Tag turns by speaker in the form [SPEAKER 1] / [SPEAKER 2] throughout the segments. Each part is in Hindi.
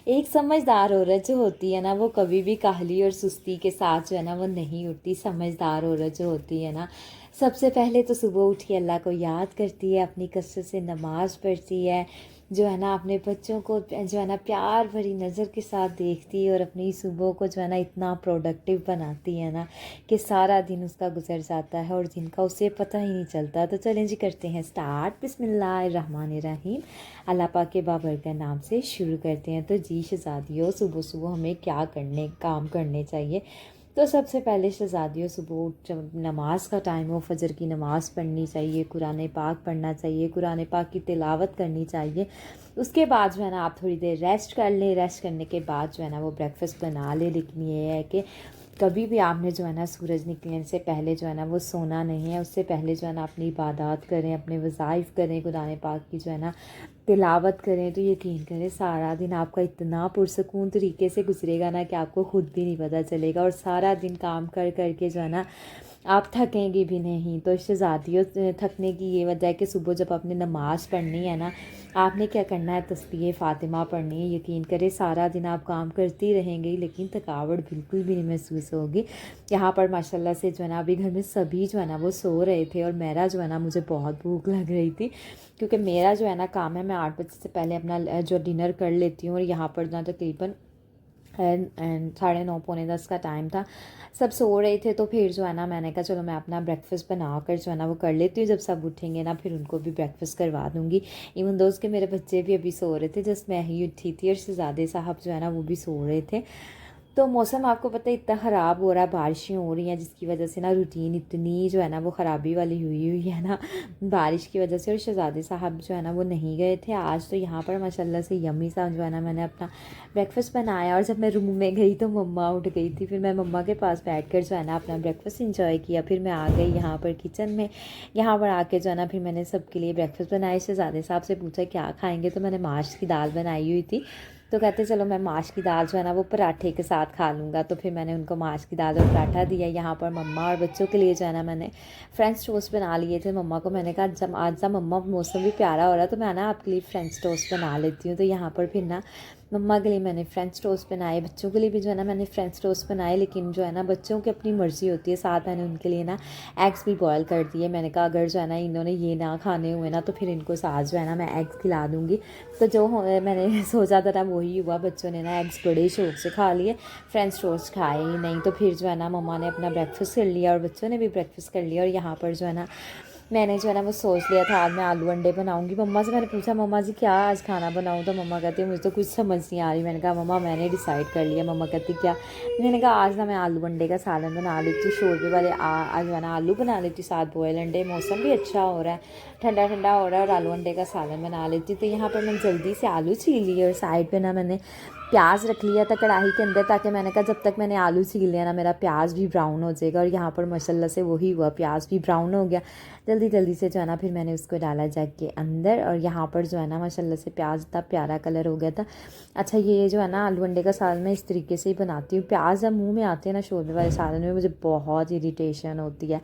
[SPEAKER 1] एक समझदार औरत जो होती है ना, वो कभी भी काहली और सुस्ती के साथ जो है ना वो नहीं उठती। समझदार औरत जो होती है ना, सबसे पहले तो सुबह उठ के अल्लाह को याद करती है, अपनी कसरत से नमाज़ पढ़ती है, जो है ना अपने बच्चों को जो है ना प्यार भरी नज़र के साथ देखती है और अपनी सुबह को जो है ना इतना प्रोडक्टिव बनाती है ना कि सारा दिन उसका गुजर जाता है और दिन का उसे पता ही नहीं चलता। तो चलें जी, करते हैं स्टार्ट। बिस्मिल्लाहिर्रहमानिर्रहीम। अल्लाह पाक के बाबरकत नाम से शुरू करते हैं। तो जी शहज़ादियों, सुबह सुबह हमें क्या काम करने चाहिए। तो सबसे पहले शहज़ादियों, सुबह जब नमाज का टाइम हो, फजर की नमाज़ पढ़नी चाहिए, कुरान पाक पढ़ना चाहिए, कुरान पाक की तिलावत करनी चाहिए। उसके बाद जो है ना आप थोड़ी देर रेस्ट कर लें। रेस्ट करने के बाद जो है ना वो ब्रेकफास्ट बना लें। लेकिन ये है कि कभी भी आपने जो है ना सूरज निकलने से पहले जो है ना वो सोना नहीं है। उससे पहले जो है ना अपनी इबादत करें, अपने वज़ाइफ करें, कुरान पाक की जो है ना तिलावत करें। तो यकीन करें सारा दिन आपका इतना पुरसकून तरीके से गुजरेगा ना कि आपको ख़ुद भी नहीं पता चलेगा। और सारा दिन काम कर कर के जो है ना आप थकेंगी भी नहीं। तो शहज़ादियों, थकने की ये वजह है कि सुबह जब आपने नमाज़ पढ़नी है ना, आपने क्या करना है, तस्बीह फ़ातिमा पढ़नी है। यकीन करें सारा दिन आप काम करती रहेंगी लेकिन थकावट बिल्कुल भी नहीं महसूस होगी। यहाँ पर माशाल्लाह से जो है ना अभी घर में सभी जो है ना वो सो रहे थे और मेरा जो है ना मुझे बहुत भूख लग रही थी, क्योंकि मेरा जो है ना काम है, मैं 8 बजे से पहले अपना जो डिनर कर लेती हूँ। और यहाँ पर ना तकरीबन 9:30 पौने 10 का टाइम था। सब सो रहे थे तो फिर जो है ना मैंने कहा चलो मैं अपना ब्रेकफास्ट बना कर जो है ना वो कर लेती हूँ। जब सब उठेंगे ना फिर उनको भी ब्रेकफास्ट करवा दूँगी। इवन दोस्त के मेरे बच्चे भी अभी सो रहे थे, जस्ट मैं ही उठी थी और शहज़ादे साहब जो है ना वो भी सो रहे थे। तो मौसम आपको पता है इतना ख़राब हो रहा है, बारिशें हो रही हैं, जिसकी वजह से ना रूटीन इतनी जो है ना वो ख़राबी वाली हुई है ना बारिश की वजह से। और शहज़ादे साहब जो है ना वो नहीं गए थे आज। तो यहाँ पर माशाल्लाह से यम्मी सा जो है ना मैंने अपना ब्रेकफास्ट बनाया। और जब मैं रूम में गई तो मम्मा उठ गई थी। फिर मैं मम्मा के पास बैठ कर जो है ना अपना ब्रेकफास्ट इंजॉय किया। फिर मैं आ गई यहाँ पर किचन में। यहाँ पर आके जो है ना फिर मैंने सबके लिए ब्रेकफास्ट बनाया। शहज़ादे साहब से पूछा क्या खाएँगे, तो मैंने माश की दाल बनाई हुई थी। तो कहते चलो मैं माश की दाल जो है ना वो पराठे के साथ खा लूँगा। तो फिर मैंने उनको माश की दाल और पराठा दिया। यहाँ पर मम्मा और बच्चों के लिए जो है ना मैंने फ्रेंच टोस्ट बना लिए थे। मम्मा को मैंने कहा जब आज ना मम्मा मौसम भी प्यारा हो रहा है तो मैं ना आपके लिए फ्रेंच टोस्ट बना लेती हूँ। तो यहाँ पर फिर ना मम्मा के लिए मैंने फ़्रेंच टोस्ट बनाए, बच्चों के लिए भी जो है ना मैंने फ़्रेंच टोस्ट बनाए। लेकिन जो है ना बच्चों की अपनी मर्ज़ी होती है। साथ मैंने उनके लिए ना एग्स भी बॉयल कर दिए। मैंने कहा अगर जो है ना इन्होंने ये ना खाने हुए ना तो फिर इनको साथ जो है ना मैं एग्स खिला दूँगी। तो जो मैंने सोचा था ना वही हुआ। बच्चों ने ना एग्स बड़े शौक से खा लिए, फ्रेंच टोस्ट खाए ही नहीं। तो फिर जो है ना मम्मा ने अपना ब्रेकफास्ट कर लिया और बच्चों ने भी ब्रेकफास्ट कर लिया। और यहाँ पर जो है ना मैंने जो है ना वो सोच लिया था आज मैं आलू अंडे बनाऊंगी। मम्मा से मैंने पूछा मम्मा जी क्या आज खाना बनाऊं, तो मम्मा कहती है मुझे तो कुछ समझ नहीं आ रही। मैंने कहा मम्मा मैंने डिसाइड कर लिया। मम्मा कहती क्या, मैंने कहा आज ना मैं आलू अंडे का सालन बना लेती हूँ, शोरबे वाले आज जो है ना आलू बना लेती हूँ, साथ बॉयल अंडे, मौसम भी अच्छा हो रहा है, ठंडा ठंडा हो रहा है, और आलू अंडे का सालन बना लेती हूँ। तो यहाँ पर मैंने जल्दी से आलू छील लिए और साइड पर ना मैंने प्याज रख लिया था कढ़ाई के अंदर, ताकि मैंने कहा जब तक मैंने आलू छील लिया ना मेरा प्याज भी ब्राउन हो जाएगा। और यहाँ पर माशाल्लाह से वही हुआ, प्याज भी ब्राउन हो गया। जल्दी जल्दी से जो है ना फिर मैंने उसको डाला जग के अंदर। और यहाँ पर जो है ना माशाल्लाह से प्याज इतना प्यारा कलर हो गया था। अच्छा ये जो है ना आलू अंडे का सालन मैं इस तरीके से ही बनाती हूँ। प्याज जब मुँह में आते हैं ना शोरबे वाले सालन में मुझे बहुत इरीटेशन होती है।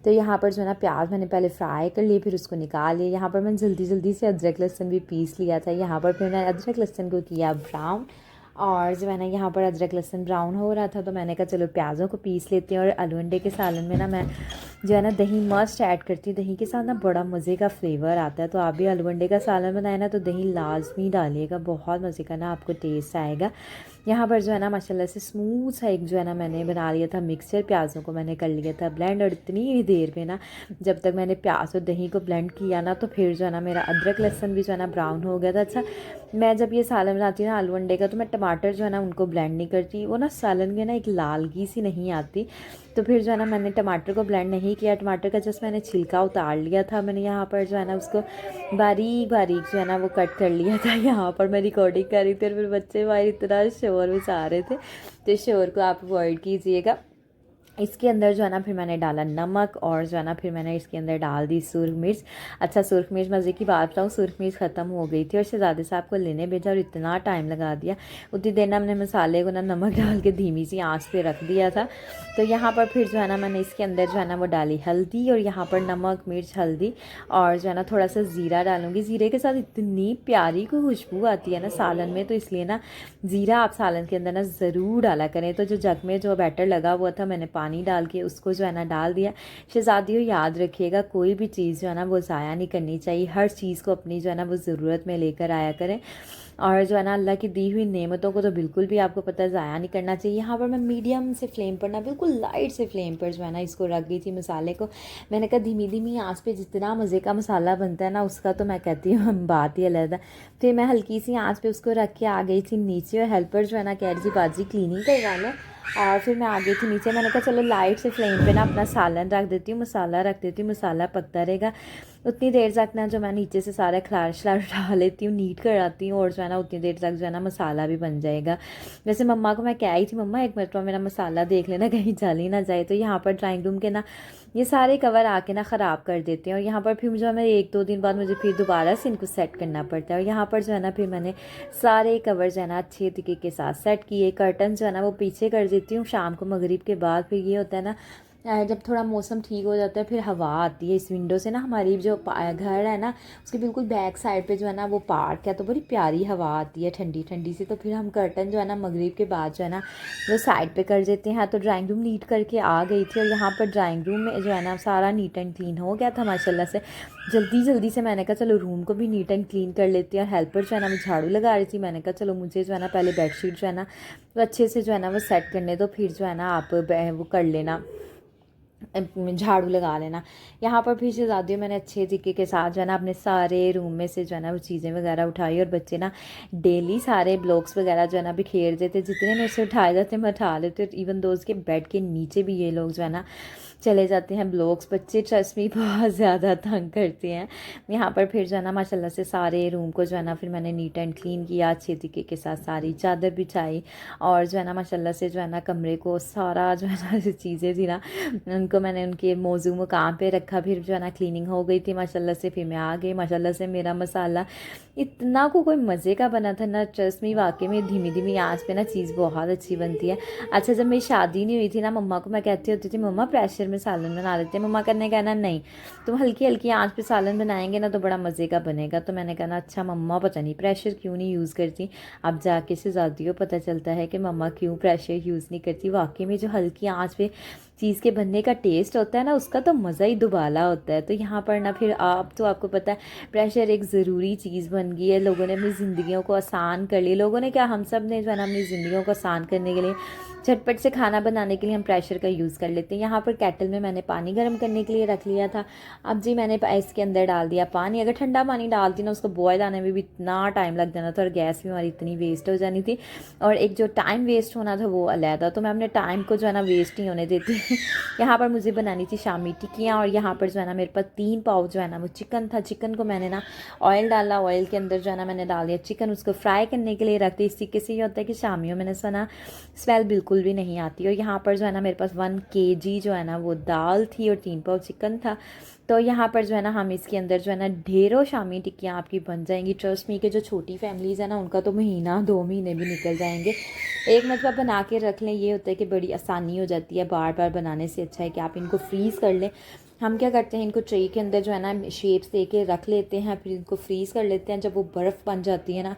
[SPEAKER 1] तो यहाँ पर जो है ना प्याज मैंने पहले फ्राई कर लिए, फिर उसको निकाल लिया। यहाँ पर मैंने जल्दी जल्दी से अदरक लहसुन भी पीस लिया था। यहाँ पर फिर मैंने अदरक लहसुन को किया ब्राउन। और जो है ना यहाँ पर अदरक लहसुन ब्राउन हो रहा था तो मैंने कहा चलो प्याज़ों को पीस लेते हैं। और आलू अंडे के सालन में ना मैं जो है ना दही मस्ट ऐड करती हूँ। दही के साथ ना बड़ा मज़े का फ्लेवर आता है। तो आप भी आलू अंडे का सालन बनाए ना तो दही लाजमी डालिएगा, बहुत मज़े का ना आपको टेस्ट आएगा। यहाँ पर जो है ना माशाल्लाह से स्मूथ सा एक जो है ना मैंने बना लिया था मिक्सचर। प्याज़ों को मैंने कर लिया था ब्लेंड। और इतनी ही देर में ना जब तक मैंने प्याज और दही को ब्लेंड किया ना तो फिर जो है ना मेरा अदरक लहसुन भी जो है ना ब्राउन हो गया था। अच्छा मैं जब ये सालन बनाती हूँ ना आलू अंडे का तो मैं टमाटर जो है ना उनको ब्लेंड नहीं करती, वो ना सालन में ना एक लालगी सी नहीं आती। तो फिर जो है ना मैंने टमाटर को ब्लेंड नहीं किया, टमाटर का जस्ट मैंने छिलका उतार लिया था। मैंने यहाँ पर जो है ना उसको बारीक बारीक जो है ना वो कट कर लिया था। यहाँ पर मैं रिकॉर्डिंग कर रही थी और फिर बच्चे बाहर इतना शोर मचा रहे थे, तो शोर को आप अवॉइड कीजिएगा। इसके अंदर जो है ना फिर मैंने डाला नमक और जो है ना फिर मैंने इसके अंदर डाल दी सुरख मिर्च। अच्छा सुरख मिर्च मज़े की बात बताऊँ, सुरख मिर्च ख़त्म हो गई थी और शहज़ादे साहब को लेने भेजा और इतना टाइम लगा दिया। उतनी देर ना हमने मसाले को ना नमक डाल के धीमी सी आंच पे रख दिया था। तो यहाँ पर फिर जो है ना मैंने इसके अंदर जो है ना वो डाली हल्दी और यहाँ पर नमक मिर्च हल्दी और जो है ना थोड़ा सा ज़ीरा डालूँगी। ज़ीरे के साथ इतनी प्यारी को खुशबू आती है ना सालन में, तो इसलिए ना ज़ीरा आप सालन के अंदर ना ज़रूर डाला करें। तो जो जग में जो बैटर लगा हुआ था मैंने पानी डाल के उसको जो है ना डाल दिया। शहज़ादियों याद रखिएगा कोई भी चीज़ जो है ना वो ज़ाया नहीं करनी चाहिए, हर चीज़ को अपनी जो है ना वो ज़रूरत में लेकर आया करें। और जो है ना अल्लाह की दी हुई नेमतों को तो बिल्कुल भी आपको पता है ज़ाया नहीं करना चाहिए। यहाँ पर मैं मीडियम से फ्लेम पर ना बिल्कुल लाइट से फ्लेम पर जो है ना इसको रख गई थी मसाले को। मैंने कहा धीमी धीमी आंच पे जितना मज़े का मसाला बनता है ना उसका तो मैं कहती हूँ बात ही अलग है। फिर मैं हल्की सी आंच पे उसको रख के आ गई थी नीचे और हेल्पर जो है ना कह रही थी बाजी क्लीनिंग करवा लो। और फिर मैं आ गई थी नीचे। मैंने कहा चलो लाइट से फ्लेम पे ना अपना सालन रख देती हूँ, मसाला रख देती हूँ, मसाला पकता रहेगा। उतनी देर तक ना जो मैं नीचे से सारा खलार शलार उठा लेती हूँ, नीट कराती हूँ और जो है ना उतनी देर तक जो है ना मसाला भी बन जाएगा। वैसे मम्मा को मैं कह आई थी मम्मा एक मिनट में मेरा मसाला देख लेना कहीं जल ही ना जाए। तो यहाँ पर ड्राइंग रूम के ना ये सारे कवर आके ना ख़राब कर देते हैं और यहाँ पर फिर जो है मैं 1-2 दिन बाद मुझे फिर दोबारा से इनको सेट करना पड़ता है। और यहाँ पर जो है ना फिर मैंने सारे कवर जो है ना अच्छे तरीके के साथ सेट किए। कर्टन जो है ना वो पीछे कर देती हूँ शाम को मगरिब के बाद। फिर ये होता है ना जब थोड़ा मौसम ठीक हो जाता है फिर हवा आती है इस विंडो से ना, हमारी जो घर है ना उसके बिल्कुल बैक साइड पे जो है ना वो पार्क है, तो बड़ी प्यारी हवा आती है ठंडी ठंडी सी। तो फिर हम कर्टन जो है ना मगरिब के बाद जो है ना वो साइड पे कर देते हैं। तो ड्राइंग रूम नीट करके आ गई थी और यहाँ पर ड्राइंग रूम में जो है ना सारा नीट एंड क्लीन हो गया था माशाल्लाह से। जल्दी जल्दी से मैंने कहा चलो रूम को भी नीट एंड क्लीन कर लेती हैं। और हेल्पर जो है ना वो झाड़ू लगा रही थी, मैंने कहा चलो मुझे जो है ना पहले बेडशीट जो है ना वो अच्छे से जो है ना वो सेट करने दो, फिर जो है ना आप वो कर लेना, झाड़ू लगा लेना। यहाँ पर फिर शहज़ादियों मैंने अच्छे तरीके के साथ जो है ना अपने सारे रूम में से जो है ना वो चीज़ें वगैरह उठाई। और बच्चे ना डेली सारे ब्लॉक्स वगैरह जो है ना बिखेर देते, जितने मेरे से उठाए जाते मैं उठा लेते। इवन दोस्त के बेड के नीचे भी ये लोग जो है ना चले जाते हैं ब्लॉक्स। बच्चे ट्रस्ट मी बहुत ज़्यादा तंग करते हैं। यहाँ पर फिर जो है ना माशाल्लाह से सारे रूम को जो है ना फिर मैंने नीट एंड क्लीन किया, अच्छे तरीके के साथ सारी चादर बिछाई और जो है ना माशाल्लाह से जो है ना कमरे को सारा जो है ना चीज़ें थी ना उनको मैंने उनके मौजू मुकाम पे रखा। फिर जो है ना क्लीनिंग हो गई थी माशाल्लाह से। फिर मैं आ गई माशाल्लाह से। मेरा मसाला इतना को कोई मज़े का बना था ना, ट्रस्ट मी वाकई में धीमी धीमी आंच पे ना चीज़ बहुत अच्छी बनती है। अच्छा जब मेरी शादी नहीं हुई थी ना मम्मा को मैं कहती होती थी मम्मा प्रेशर में सालन बना लेते हैं। मम्मा करने कहना नहीं तुम हल्की हल्की आंच पे सालन बनाएंगे ना तो बड़ा मज़े का बनेगा। तो मैंने कहना अच्छा मम्मा पता नहीं प्रेशर क्यों नहीं यूज़ करती। अब जाके शहज़ादियों पता चलता है कि मम्मा क्यों प्रेशर यूज़ नहीं करती। वाकई में जो हल्की आंच पे चीज़ के बनने का टेस्ट होता है ना उसका तो मज़ा ही दुबाला होता है। तो यहाँ पर ना फिर तो आपको पता है प्रेशर एक ज़रूरी चीज़ बन गई है। लोगों ने अपनी ज़िंदगियों को आसान कर लिया, लोगों ने क्या हम सब ने जो है ना अपनी ज़िंदगियों को आसान करने के लिए झटपट से खाना बनाने के लिए हम प्रेशर का यूज़ कर लेते हैं। यहाँ पर केटल में मैंने पानी गर्म करने के लिए रख लिया था। अब जी मैंने इसके अंदर डाल दिया पानी। अगर ठंडा पानी डालती ना उसको बॉयल आने में भी इतना टाइम लग जाना था और गैस भी हमारी इतनी वेस्ट हो जानी थी और एक जो टाइम वेस्ट होना था वो अलग था। तो मैं अपने टाइम को जो है ना वेस्ट नहीं होने देती। यहाँ पर मुझे बनानी थी शामी टिक्कियाँ और यहाँ पर जो है ना मेरे पास 3 पाव जो है ना वो चिकन था। चिकन को मैंने ना ऑयल डाला, ऑयल के अंदर जो है ना मैंने डाल दिया चिकन, उसको फ्राई करने के लिए रख दी। इस तरीके से ये होता है कि शामियों में ना स्मेल बिल्कुल भी नहीं आती। और यहाँ पर जो है ना मेरे पास 1 kg जो है ना वो दाल थी और 3 पाव चिकन था। तो यहाँ पर जो है ना हम इसके अंदर जो है ना ढेरों शामी टिक्कियाँ आपकी बन जाएंगी। ट्रस्ट मी के जो छोटी फैमिलीज़ है ना उनका तो महीना 2 महीने भी निकल जाएंगे। एक मतलब बना के रख लें, ये होता है कि बड़ी आसानी हो जाती है। बार बार बनाने से अच्छा है कि आप इनको फ्रीज़ कर लें। हम क्या करते हैं इनको ट्रे के अंदर जो है ना शेप्स दे के रख लेते हैं, फिर इनको फ्रीज़ कर लेते हैं। जब वो बर्फ़ बन जाती है ना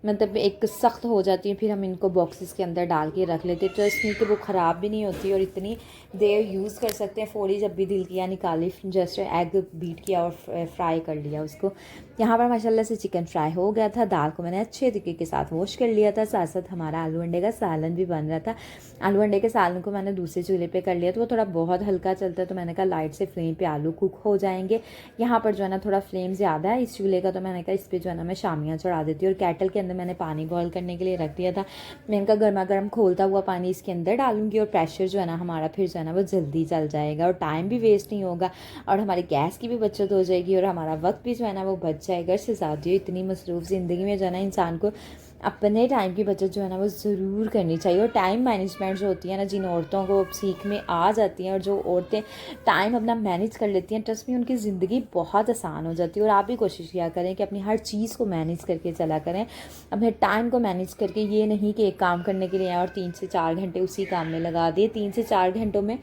[SPEAKER 1] मतलब एक सख्त हो जाती है फिर हम इनको बॉक्सेस के अंदर डाल के रख लेते हैं। तो इसमें कि वो ख़राब भी नहीं होती और इतनी देर यूज़ कर सकते हैं। फ़ौरी जब भी दिल किया निकाली, जस्ट एग बीट किया और फ्राई कर लिया उसको। यहाँ पर माशाल्लाह से चिकन फ्राई हो गया था। दाल को मैंने अच्छे तरीके के साथ वॉश कर लिया था। साथ साथ हमारा आलू अंडे का सालन भी बन रहा था। आलू अंडे के सालन को मैंने दूसरे चूल्हे पे कर लिया तो वो थोड़ा बहुत हल्का चलता है, तो मैंने कहा लाइट से फ्लेम पे आलू कुक हो जाएंगे। यहाँ पर जो है ना थोड़ा फ्लेम ज़्यादा है इस चूल्हे का, तो मैंने कहा इस पर जो है ना मैं शामियाँ चढ़ा देती हूँ। और कैटल के अंदर मैंने पानी बॉयल करने के लिए रख दिया था। मैंने कहा गर्मा गर्म खोलता हुआ पानी इसके अंदर डालूंगी और प्रेशर जो है ना हमारा फिर जो है ना वो जल्दी चल जाएगा और टाइम भी वेस्ट नहीं होगा और हमारी गैस की भी बचत हो जाएगी और हमारा वक्त भी जो है ना वो बच जाएगा। शहज़ादियों इतनी मसरूफ़ ज़िंदगी में जो है ना इंसान को अपने टाइम की बचत जो है ना वो ज़रूर करनी चाहिए। और टाइम मैनेजमेंट जो होती है ना, जिन औरतों को सीख में आ जाती हैं और जो औरतें टाइम अपना मैनेज कर लेती हैं, ट्रस्ट में उनकी ज़िंदगी बहुत आसान हो जाती है। और आप भी कोशिश किया करें कि अपनी हर चीज़ को मैनेज करके चला करें, अपने टाइम को मैनेज करके। ये नहीं कि एक काम करने के लिए आए और 3 से 4 घंटे उसी काम में लगा दिए। 3 से 4 घंटों में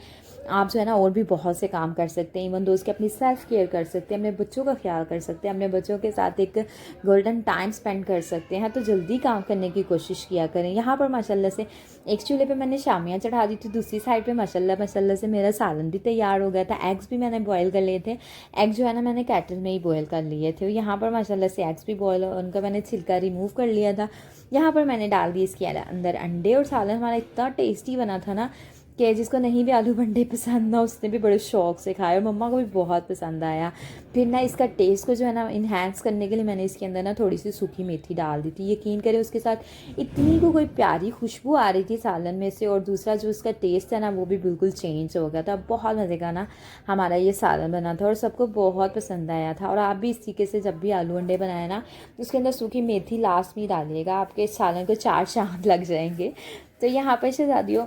[SPEAKER 1] आप जो है ना और भी बहुत से काम कर सकते हैं। इवन दोस्त के अपनी सेल्फ केयर कर सकते हैं, अपने बच्चों का ख्याल कर सकते हैं, अपने बच्चों के साथ एक गोल्डन टाइम स्पेंड कर सकते हैं। तो जल्दी काम करने की कोशिश किया करें। यहाँ पर माशाल्लाह से एक चूल्हे पे मैंने शामियाँ चढ़ा दी थी, दूसरी साइड पे माशाल्लाह माशाल्लाह से मेरा सालन भी तैयार हो गया था। एग्स भी मैंने बॉयल कर लिए थे। एग जो है ना मैंने केटल में ही बॉयल कर लिए थे। यहाँ पर माशाल्लाह से एग्स भी बॉयल, उनका मैंने छिलका रिमूव कर लिया था। यहाँ पर मैंने डाल दिए इसके अंदर अंडे, और सालन हमारा इतना टेस्टी बना था ना कि जिसको नहीं भी आलू बंडे पसंद ना, उसने भी बड़े शौक से खाया और मम्मा को भी बहुत पसंद आया। फिर ना इसका टेस्ट को जो है ना इन्हेंस करने के लिए मैंने इसके अंदर ना थोड़ी सी सूखी मेथी डाल दी थी। यकीन करें उसके साथ इतनी को कोई प्यारी खुशबू आ रही थी सालन में से, और दूसरा जो उसका टेस्ट है ना वो भी बिल्कुल चेंज हो गया था। बहुत मज़े का ना हमारा ये सालन बना था और सबको बहुत पसंद आया था। और आप भी इस तरीके से जब भी आलू अंडे बनाए ना, उसके अंदर सूखी मेथी लास्ट में डालिएगा, आपके सालन को 4 चाँद लग जाएंगे। तो यहाँ पर शहज़ादियों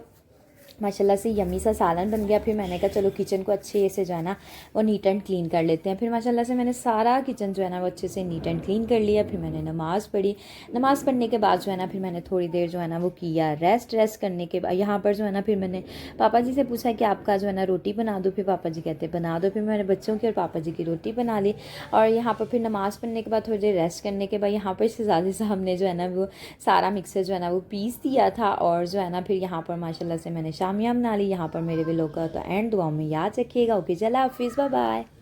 [SPEAKER 1] माशाल्लाह से यमी सा सालन बन गया। फिर मैंने कहा चलो किचन को अच्छे से जो है ना वो नीट एंड क्लीन कर लेते हैं। फिर माशाल्लाह से मैंने सारा किचन जो है ना वो अच्छे से नीट एंड क्लीन कर लिया। फिर मैंने नमाज़ पढ़ी। नमाज़ पढ़ने के बाद जो है ना फिर मैंने थोड़ी देर जो है ना वो किया रेस्ट करने के बाद यहाँ पर जो है ना फिर मैंने पापा जी से पूछा कि आपका जो है ना रोटी बना दो। फिर पापा जी कहते बना दो। फिर मैंने बच्चों की और पापा जी की रोटी बना ली। और यहाँ पर फिर नमाज़ पढ़ने के बाद थोड़ी देर रेस्ट करने के बाद यहाँ पर शहज़ादी साहब ने जो है ना वो सारा मिक्सर जो है ना वो पीस दिया था। और जो है ना फिर यहाँ पर माशाल्लाह से मैंने शामियाँ बना ली। यहाँ पर मेरे व्लॉग का तो एंड, दुआओं में याद रखिएगा। ओके, चला हाफिज़, बाय बाय।